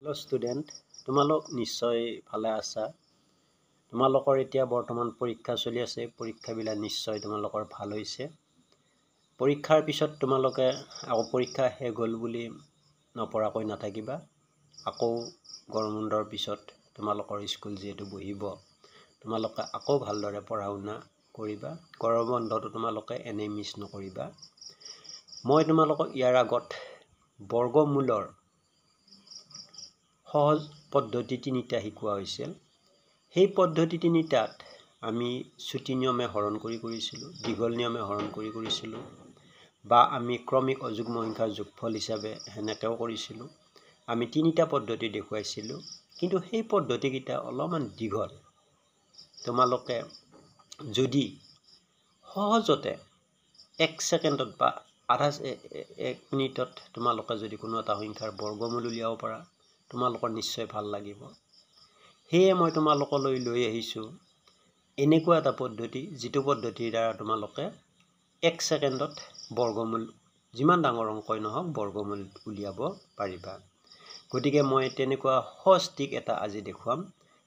Hello' student, তোমালোক নিশ্চয় ভালে আছা। তোমালোকৰ এতিয়া বৰ্তমান পৰীক্ষা চলি আছে। পৰীক্ষাবিলাক নিশ্চয় তোমালোকৰ ভাল হৈছে। পৰীক্ষাৰ পিছত তোমালোকে আকৌ পৰীক্ষা শেষ হ'ল বুলি নপঢ়াকৈ নাথাকিবা। আকৌ গৰম বন্ধৰ পিছত তোমালোকৰ স্কুল যিহেতু বহিব, তোমালোকে আকৌ ভালদৰে পঢ়া শুনা কৰিবা। গৰম বন্ধটো তোমালোকে এনেই মিছ নকৰিবা। মই তোমালোকক ইয়াৰ আগত বৰ্গমূলৰ সহজ পদ্ধতি তিনিটা শিকোৱা হৈছিল। সেই পদ্ধতি তিনিটাত আমি চুটি নিয়মে হৰণ কৰি কৰিছিলোঁ, দীঘল নিয়মে হৰণ কৰি কৰিছিলোঁ, বা আমি ক্ৰমিক অযুগ্ম সংখ্যাৰ যোগফল হিচাপে সেনেকৈও কৰিছিলোঁ। আমি তিনিটা পদ্ধতি দেখুৱাইছিলোঁ, কিন্তু সেই পদ্ধতিকেইটা অলপমান দীঘল। তোমালোকে যদি সহজতে 1 ছেকেণ্ডত বা এক মিনিটত তোমালোকে যদি কোনো এটা সংখ্যাৰ বৰ্গমূল উলিয়াব পাৰা, তোমালোকৰ নিশ্চয় ভাল লাগিব। সেয়ে মই তোমালোকলৈ লৈ আহিছোঁ এনেকুৱা এটা পদ্ধতি, যিটো পদ্ধতিৰ দ্বাৰা তোমালোকে 1 ছেকেণ্ডত বৰ্গমূল, যিমান ডাঙৰ অংকই নহওক, বৰ্গমূল উলিয়াব পাৰিবা। গতিকে মই তেনেকুৱা সহজ ট্ৰিক এটা আজি দেখুৱাম।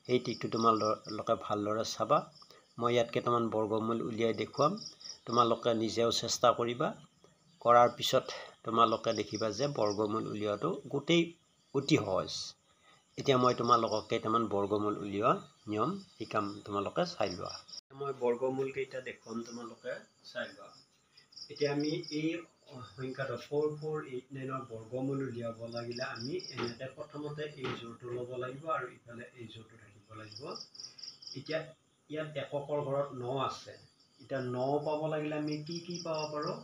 সেই ট্ৰিকটো তোমালোকে ভালদৰে চাবা। মই ইয়াত কেইটামান বৰ্গমূল উলিয়াই দেখুৱাম। তোমালোকে নিজেও চেষ্টা কৰিবা। কৰাৰ পিছত তোমালোকে দেখিবা যে বৰ্গমূল উলিওৱাটো অতি সহজ। এতিয়া মই তোমালোকক কেইটামান বৰ্গমূল উলিওৱা নিয়ম শিকাম, তোমালোকে চাই লোৱা। মই বৰ্গমূল কেইটা দেখুৱাম, তোমালোকে চাই লোৱা। এতিয়া আমি এই সংখ্যাটো 4489ৰ বৰ্গমূল উলিয়াব লাগিলে আমি এনেকৈ প্ৰথমতে এই জোৰটো ল'ব লাগিব আৰু ইফালে এই জোৰটো থাকিব লাগিব। এতিয়া ইয়াত এককৰ ঘৰত 9 আছে। এতিয়া 9 পাব লাগিলে আমি কি পাব পাৰোঁ?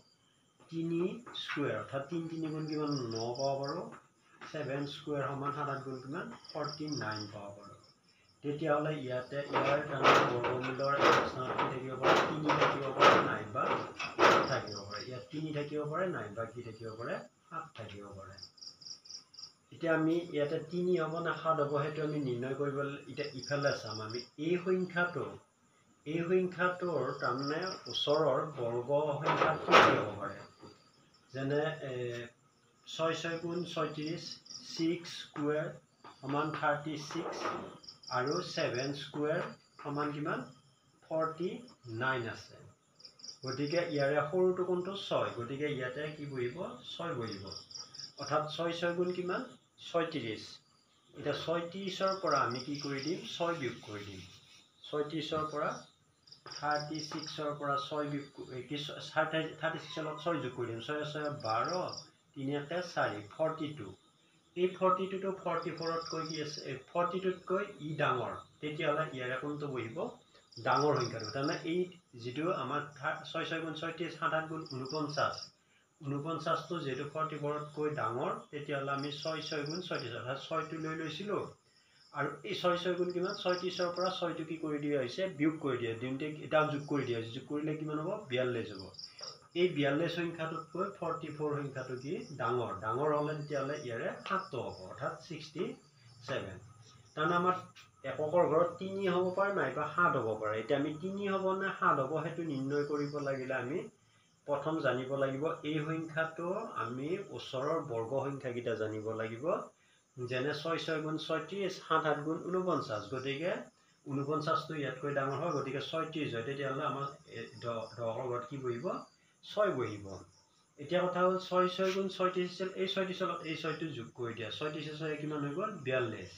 3 স্কুৱেৰ, অৰ্থাৎ 3 3 গুণ কিমান? 9 পাব পাৰোঁ। 7 স্কুৱেৰ সমান 7 8 গুণ কিমান? 49 পাব পাৰোঁ। তেতিয়াহ'লে ইয়াতে ইয়াৰ তাৰমানে বৰ্গমূলৰ স্থানত কি থাকিব পাৰে? 3 থাকিব পাৰে, নাইবা 7 থাকিব পাৰে। ইয়াত 3 থাকিব পাৰে, নাইবা কি থাকিব পাৰে? 7 থাকিব পাৰে। এতিয়া আমি ইয়াতে 3 হ'ব নে 7 হ'ব সেইটো আমি নিৰ্ণয় কৰিব। এতিয়া ইফালে চাম আমি এই সংখ্যাটোৰ তাৰমানে ওচৰৰ বৰ্গ সংখ্যা কি হ'ব পাৰে? যেনে 6 6 গুণ 36, 6 স্কুৱেৰ সমান 36 আৰু 7 স্কুৱেৰ সমান কিমান? 49 আছে। গতিকে ইয়াৰে সৰুটো কোনটো? 6। গতিকে ইয়াতে কি বহিব? 6 বহিব। অৰ্থাৎ 6 6 গুণ কিমান? 36। এতিয়া 36ৰ পৰা আমি কি কৰি দিম? 6 বিয়োগ কৰি দিম। 36ৰ পৰা 36ৰ পৰা 6 বিয়োগ 36ৰ লগত 6 যোগ কৰি দিম। 6 6 12, 3 1 4, 42। এই 42টো 44তকৈ কি আছে? 42তকৈ ই ডাঙৰ। তেতিয়াহ'লে ইয়াৰে কোনটো বহিব? ডাঙৰ সংখ্যাটো। তাৰমানে এই যিটো আমাৰ 6 6 গুণ 36, 7 8 গুণ 49, 49টো যিহেতু 44তকৈ ডাঙৰ, তেতিয়াহ'লে আমি 6 6 গুণ 36, অৰ্থাৎ 6টো লৈ লৈছিলোঁ। আৰু এই 6 6 গুণ কিমান? 36ৰ পৰা 6টো কি কৰি দিয়া হৈছে? বিয়োগ কৰি দিয়া। দিওঁতে এটা যোগ কৰি দিয়া হৈছে। যোগ কৰিলে কিমান হ'ব? 42 হ'ব। এই 42 সংখ্যাটোতকৈ 44 সংখ্যাটো কি? ডাঙৰ। ডাঙৰ হ'লে তেতিয়াহ'লে ইয়াৰে 7টো হ'ব, অৰ্থাৎ 67। তাৰমানে আমাৰ এককৰ ঘৰত 3 হ'ব পাৰে, নাইবা 7 হ'ব পাৰে। এতিয়া আমি 3 হ'ব নে 7 হ'ব সেইটো নিৰ্ণয় কৰিব লাগিলে আমি প্ৰথম জানিব লাগিব এই সংখ্যাটো আমি ওচৰৰ বৰ্গ সংখ্যাকেইটা জানিব লাগিব। যেনে 6 6 গুণ 36, 7 8 গুণ 49। গতিকে 49টো ইয়াতকৈ ডাঙৰ হয়, গতিকে 36 হয়। তেতিয়াহ'লে আমাৰ দহৰ ঘৰত কি বহিব? 6 বহিব। এতিয়া কথা হ'ল 6 6 গুণ 36 আছিল। এই 36ৰ লগত এই 6টো যোগ কৰি দিয়া। 36 6 কিমান হৈ গ'ল? 42।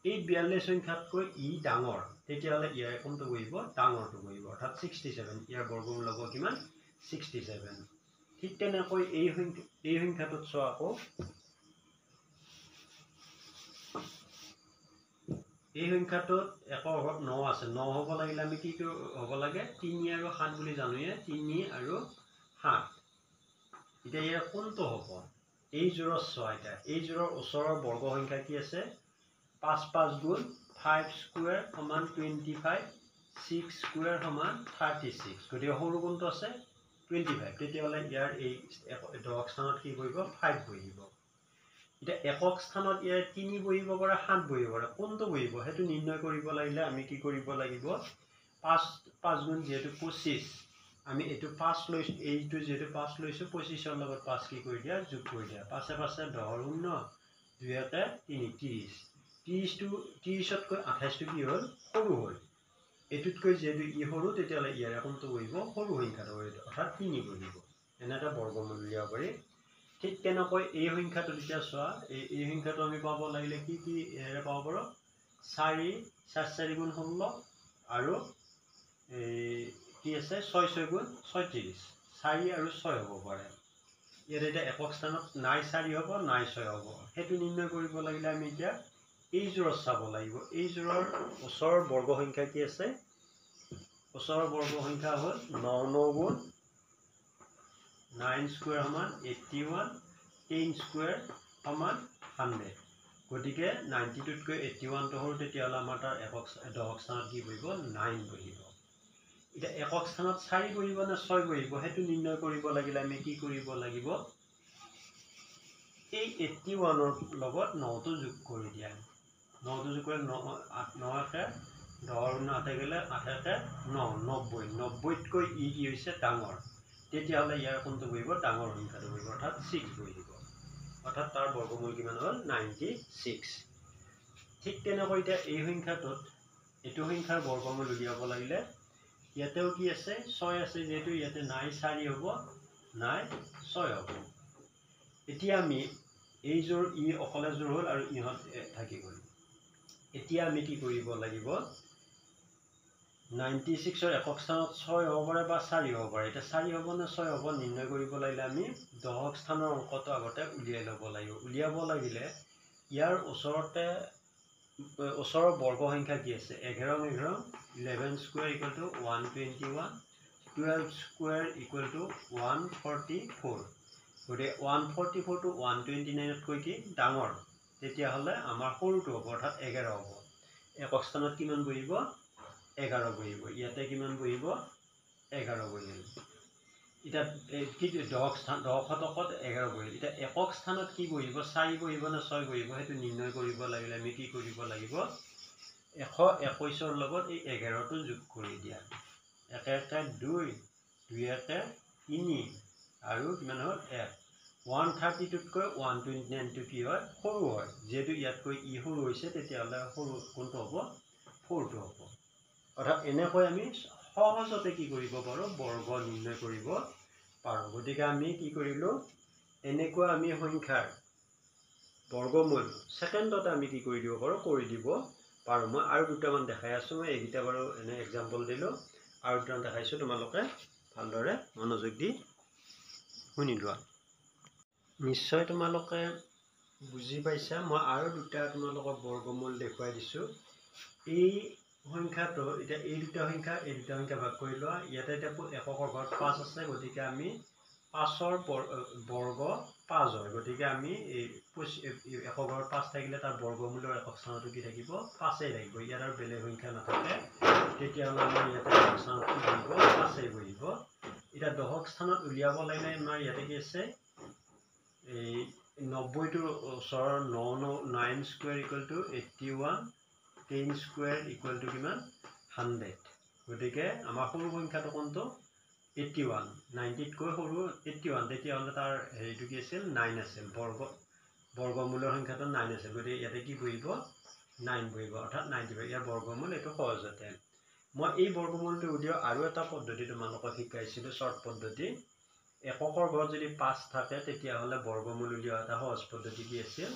এই 42 সংখ্যাতকৈ ই ডাঙৰ। তেতিয়াহ'লে ইয়াৰে কোনটো বহিব? ডাঙৰটো বহিব, অৰ্থাৎ 67। ইয়াৰ বৰ্গমূল হ'ব কিমান? 67। ঠিক তেনেকৈ এই সংখ্যাটোত চোৱা আকৌ। এই সংখ্যাটোত একৰ ঘৰত 9 আছে। 9 হ'ব লাগিলে আমি কি হ'ব লাগে? 3 আৰু 7 বুলি জানোৱে। 3 আৰু 7। এতিয়া ইয়াৰ কোনটো হ'ব? এই জোৰৰ চোৱা। এতিয়া এই জোৰৰ ওচৰৰ বৰ্গ সংখ্যা কি আছে? 5 5 গুণ 5 স্কুৱেৰ সমান 25, 6 স্কুৱেৰ সমান 36। গতিকে সৰু কোনটো আছে? 25। তেতিয়াহ'লে ইয়াৰ এই দশক স্থানত কি বহিব? 5 বহিব। এতিয়া একক স্থানত ইয়াৰ 3 বহিব পাৰে, 7 বহিব পাৰে। কোনটো বহিব সেইটো নিৰ্ণয় কৰিব লাগিলে আমি কি কৰিব লাগিব? 5 গুণ যিহেতু 25, আমি এইটো 5 লৈছোঁ। এইটো যিহেতু 5 লৈছোঁ, 25ৰ লগত 5 কি কৰি দিয়া? যোগ কৰি দিয়া। 5 5 10 শূন্য, 2 একে 3 30 30তকৈ 28টো কি হ'ল সৰু হ'ল এটুতকৈ যেহেতু ই সৰু তেতিয়াহ'লে ইয়াৰ কোনটো বহিব সৰু সংখ্যাটো অৰ্থাৎ 3 বহিব এনে এটা বৰ্গমূল উলিয়াব পাৰি ঠিক তেনেকৈ এই সংখ্যাটো যেতিয়া চোৱা এই সংখ্যাটো আমি পাব লাগিলে কি এৰে পাব পাৰো 4 4 গুণ 16 আৰু এই কি আছে 6 6 গুণ 36 4 আৰু 6 হ'ব পাৰে ইয়াত এটা একক স্থানত নাই 4 হ'ব নাই 6 হ'ব হেতু নিৰ্ণয় কৰিব লাগিলে আমি এতিয়া এই জোৰত চাব লাগিব এই জোৰৰ ওচৰৰ বৰ্গ সংখ্যা কি আছে ওচৰৰ বৰ্গ সংখ্যা হ'ল 9 9 গুণ 9 স্কয়াৰ সমান 81 10 স্কয়াৰ সমান 100 গতিকে 92তকৈ 81 টো হ'ল তেতিয়াহ'লে আমাৰ তাৰ একক দশক স্থানত কি বহিব 9 বহিব এটা একক স্থানত 4 বহিব না 6 বহিব হেতু নিৰ্ণয় কৰিব লাগিলে আমি কি কৰিব লাগিব এই 81 ৰ লগত 9 টো যোগ কৰি দিয়া 9 টো যোগ কৰি 9 একে 10 8 গেলে 8 একে 9 90 90তকৈ ই কি হৈছে ডাঙৰ তেতিয়াহ'লে ইয়াৰ কোনটো বহিব ডাঙৰ সংখ্যাটো বহিব অৰ্থাৎ 6 বহিব অৰ্থাৎ তাৰ বৰ্গমূল কিমান হ'ল 96 ঠিক তেনেকৈ এতিয়া এই সংখ্যাটোত এটো সংখ্যাৰ বৰ্গমূল উলিয়াব লাগিলে ইয়াতেও কি আছে 6 আছে যেহেতু ইয়াতে নাই 4 হ'ব নাই 6 হ'ব এতিয়া আমি এই জোৰ ই অকলে জোৰ হ'ল আৰু ইহত থাকি গ'ল এতিয়া আমি কি কৰিব লাগিব 96 ৰ একক স্থানত 6 হ'ব পাৰে বা 4 হ'ব পাৰে এটা 4 হ'ব না 6 হ'ব নিৰ্ণয় কৰিব লাগিলে আমি দশক স্থানৰ অংকটো আগতে উলিয়াই ল'ব লাগিব উলিয়াব লাগিলে ইয়াৰ ওচৰৰ বৰ্গ সংখ্যা কি আছে 11 11 square equal to 121 12 square equal to 144 গতিকে 144 টো 129তকৈ কি ডাঙৰ তেতিয়াহ'লে আমাৰ সৰুটো হ'ব অৰ্থাৎ 11 হ'ব একক স্থানত কিমান বহিব 11 বহিব ইয়াতে কিমান বহিব 11 বহিল এটা কি দশক শতকত 11 বহিল এটা একক স্থানত কি বহিব 4 বহিব না 6 বহিব হেতু নিৰ্ণয় কৰিব লাগিলে আমি কি কৰিব লাগিব 121 ৰ লগত এই 11 টো যোগ কৰি দিয়া 1 1 2 2 1 3 আৰু কিমান হ'ল 1 132তকৈ 129 টো কি হয় সৰু হয় যেহেতু ইয়াতকৈ ই সৰু হৈছে তেতিয়াহ'লে সৰু কোনটো হ'ব 4 টো হ'ব অৰ্থাৎ এনেকৈ আমি সহজতে কি কৰিব পাৰো বৰ্গ নিৰ্ণয় কৰিব পাৰো গতিকে আমি কি কৰিলো এনেকুৱা আমি সংখ্যাৰ বৰ্গমূল সেকেন্ডতে আমি কি কৰি দিব পাৰো মই আৰু দুটামান দেখাই আছো মই এইগিটা বাৰু এনে এক্সাম্পল দিলো আৰু দুটামান দেখাইছো তোমালোকে ভালদৰে মনোযোগ দি শুনি লোৱা নিশ্চয় তোমালোকে বুজি পাইছা মই আৰু দুটা তোমালোকক বৰ্গমূল দেখুৱাই দিছো এই সংখ্যাটো এটা এই দুটা সংখ্যা ভাগ কৰি লোৱা ইয়াতে এটা এককৰ ঘৰত 5 আছে গতিকে আমি 5ৰ বৰ্গ 5 হয় গতিকে আমি এই একক ঘৰত 5 থাকিলে তাৰ বৰ্গমূলৰ একক স্থানটো কি থাকিব 5 এই থাকিব ইয়াৰ আৰু বেলেগ সংখ্যা নাথাকে তেতিয়াহ'লে আমাৰ ইয়াতে একক স্থানত কি বহিব 5 এই বহিব এটা দশক স্থানত উলিয়াব লাগিলে আমাৰ ইয়াতে কি আছে এই 90 টোৰ ওচৰৰ 9 square equal to 81 10 square equal to কিমান 100 গতিকে আমাৰ সৰু সংখ্যাটো কোনটো 81 90তকৈ সৰু 81 তেতিয়াহ'লে তাৰ হেৰিটো কি আছিল 9 আছিল বৰ্গমূলৰ সংখ্যাটো 9 আছিল গতিকে ইয়াতে কি বহিব 9 বহিব অৰ্থাৎ 90 ইয়াৰ বৰ্গমূল এইটো সহজতে মই এই বৰ্গমূলটো উলিয়াও আৰু এটা পদ্ধতি তোমালোকক শিকাইছিলো শৰ্ট পদ্ধতি এককৰ ঘৰত যদি 5 থাকে তেতিয়াহ'লে বৰ্গমূল উলিওৱা এটা সহজ পদ্ধতি কি আছিল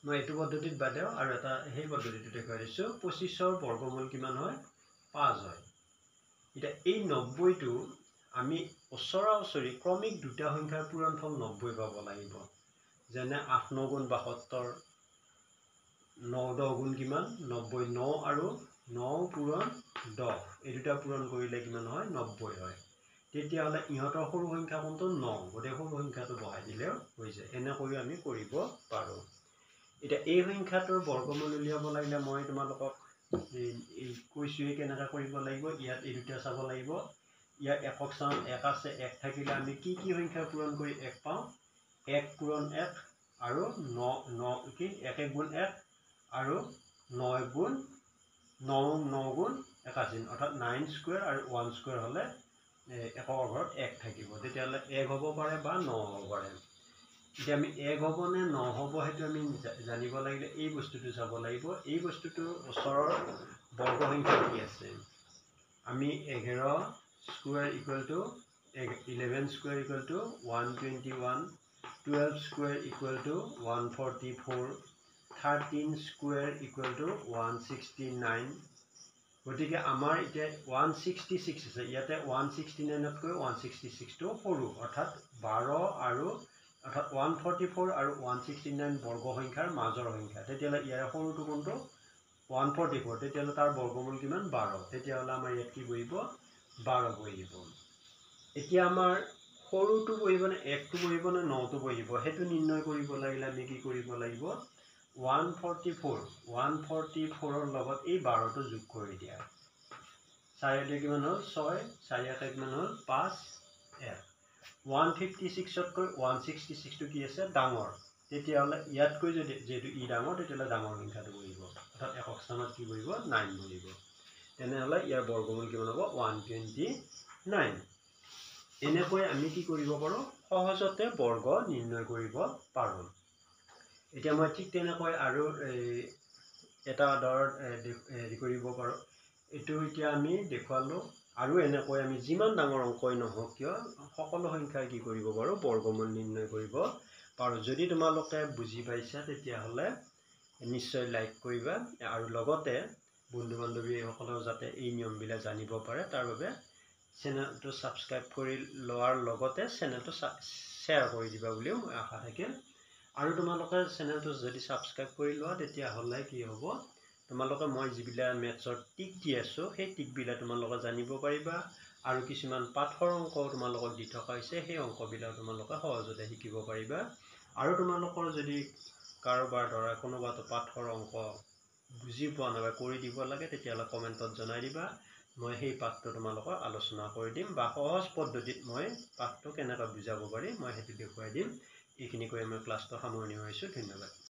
মই এইটো পদ্ধতিত বাদেও আৰু এটা সেই পদ্ধতিটো দেখাই দিছো 25ৰ বৰ্গমূল কিমান হয় 5 হয় এটা এই 90 টো আমি ওচৰা-ওচৰি ক্ৰমিক দুটা সংখ্যাৰ পূৰণফল 90 পাব লাগিব যেনে 8 9 গুণ 72 9 10 গুণ কিমান 90 9 আৰু 9 পূৰণ 10 এই দুটা পূৰণ কৰিলে কিমান হয় 90 হয় তেতিয়াহ'লে ইহঁতৰ সৰু সংখ্যা কোনটো 9 গতিকে সৰু সংখ্যাটো বহাই দিলেও হৈ যায় এনেকৈ আমি কৰিব পাৰো এটা এই সংখ্যাটোৰ বৰ্গমূল উলিয়াব লাগিলে মই তোমালোকক এই কৈছোৱে কেনেকৈ কৰিব লাগিব ইয়াত এই দুটা চাব লাগিব ইয়াৰ একক স্থানত 1 আছে 1 থাকিলে আমি কি সংখ্যা পূৰণ কৰি 1 পাওঁ 1 পূৰণ 1 আৰু 9 কি 1 গুণ 1 আৰু 9 গুণ 9 গুণ 81 অৰ্থাৎ 9 স্কয়াৰ আৰু 1 স্কয়াৰ হ'লে একৰ ঘৰত 1 থাকিব তেতিয়াহ'লে 1 হ'ব পাৰে বা 9 হ'ব পাৰে এতিয়া আমি 1 হ'ব নে 9 হ'ব সেইটো আমি জানিব লাগিলে এই বস্তুটো চাব লাগিব এই বস্তুটো ওচৰৰ বৰ্গ সংখ্যা কি আছে আমি 11 square equal to 11 square equal to 121 12 square equal to 144 13 square equal to 169 গতিকে আমাৰ এতিয়া 166 আছে ইয়াতে 169 তকৈ 166 টো সৰু অৰ্থাৎ 12 আৰু অৰ্থাৎ 144 আৰু 169 বৰ্গ সংখ্যাৰ মাজৰ সংখ্যা তেতিয়ালে ইয়াৰ সৰুটো কোনটো 144 তেতিয়ালে তাৰ বৰ্গমূল কিমান 12 তেতিয়ালে আমাৰ ইয়াত কি বহিব 12 বহিব এতিয়া আমাৰ সৰুটো বহিব নে 1 টো বহিব নে 9 টো বহিব হেতু নিৰ্ণয় কৰিব লাগিলে আমি কি কৰিব লাগিব 144 ৰ লগত এই 12 টো যোগ কৰি দিয়া 4 তে কিমান হল 6 4 তে কিমান হল 5 1 156 তকৈ 166 টো কি আছে ডাঙৰ তেতিয়ালে ইয়াত কৈ যদি যেটো ই ডাঙৰ তেতিয়ালে ডাঙৰ সংখ্যাটো বহিব অৰ্থাৎ একক স্থানত কি বহিব 9 বহিব তেনেহলে ইয়াৰ বৰ্গমূল কিমান হ'ব 129 এনেকৈ আমি কি কৰিব পাৰো সহজতে বৰ্গ নিৰ্ণয় কৰিব পাৰো এতিয়া মই ঠিক তেনেকৈ আৰু এটা আধাৰত হেৰি কৰিব পাৰো এটো এতিয়া আমি দেখুৱালো আৰু এনেকৈ আমি যিমান ডাঙৰ অংকই নহওক কিয় সকলো সংখ্যাৰ কি কৰিব পাৰো বৰ্গমূল নিৰ্ণয় কৰিব পাৰো যদি তোমালোকে বুজি পাইছা তেতিয়া হলে নিশ্চয় লাইক কৰিবা আৰু লগতে বন্ধু বান্ধৱী সকলেও যাতে এই নিয়মবিলাক জানিব পাৰে তাৰ বাবে চেনেলটো সাবস্ক্ৰাইব কৰি লোৱাৰ লগতে চেনেলটো শ্বেয়াৰ কৰি দিবা বুলিও মই আশা থাকিল আৰু তোমালোকে চেনেলটো যদি সাবস্ক্ৰাইব কৰি লোৱা তেতিয়া হলে কি হ'ব তোমালোকে মই যিবিলা মেথছৰ টিক দি আছো সেই টিকবিলা তোমালোকে জানিব পাৰিবা আৰু কিছুমান পাঠৰ অংক তোমালোকক দি থকা হৈছে সেই অংকবিলা তোমালোকে সহজতে শিকিব পাৰিবা আৰু তোমালোকৰ যদি কাৰোবাৰ ধৰা কোনোবাটো পাঠৰ অংক বুজি পোৱা নাই বা কৰি দিব লাগে তেতিয়ালে কমেন্টত জনাই দিবা মই সেই পাঠটো তোমালোকক আলোচনা কৰি দিম বা সহজ পদ্ধতিত মই পাঠটো কেনেকৈ বুজাব পাৰি মই হেতু দেখুৱাই দিম এইখিনি কৈ মই ক্লাছটো সামৰণি মাৰিছো ধন্যবাদ